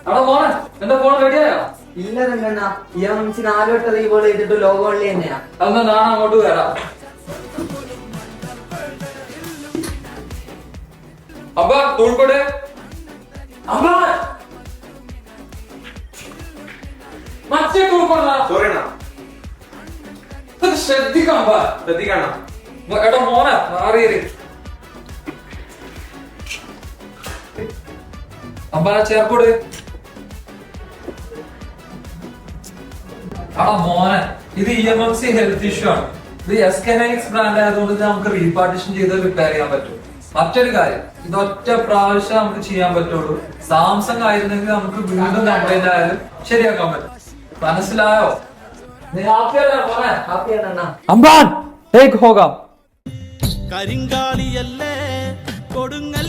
അവിടെ മോനെ എന്റെ ഫോൺ റെഡിയായോ? ഇല്ല രംഗണ്ണ, ഈ അമ്മച്ചി 4 വട്ടം റീബോൾ ചെയ്തിട്ട് ലോകം ഉള്ളി തന്നെയാ. അന്ന് ഞാൻ അങ്ങോട്ട് വരാം. അബ്ബ തൂൾക്കൊടേ അബ്ബ മറ്റേ തൂൾക്കൊടാ. സോറിയണ്ണ, ശ്രദ്ധിക്കാം അബ്ബ, ശ്രദ്ധിക്കണ്ണ. എടാ മോനെ മാറിയിര്. അബ്ബ ചേർക്കോട്. എടാ മോനെ, ഇത് EMMC ഹെൽത്ത് ഇഷ്യൂ ആണ്. ഇത് SKNX ബ്രാൻഡ് ആയതുകൊണ്ട് നമുക്ക് റീപാർട്ടിഷൻ ചെയ്ത് റിപ്പയർ ചെയ്യാൻ പറ്റും. മറ്റൊരു കാര്യം, ഇത് ഒറ്റ പ്രാവശ്യം നമുക്ക് ചെയ്യാൻ പറ്റുള്ളൂ. സാംസങ് ആയിരുന്നെങ്കിൽ നമുക്ക് വീണ്ടും കംപ്ലൈന്റ് ആയാലും ശരിയാക്കാൻ പറ്റും. മനസ്സിലായോ? നീ ഹാപ്പിയല്ലേ മോനെ? ഹാപ്പിയാണ്. അമ്പാൻ ടേക്ക് ഹോഗാം. കരിങ്കാളിയല്ലേ കൊടുങ്ങൽ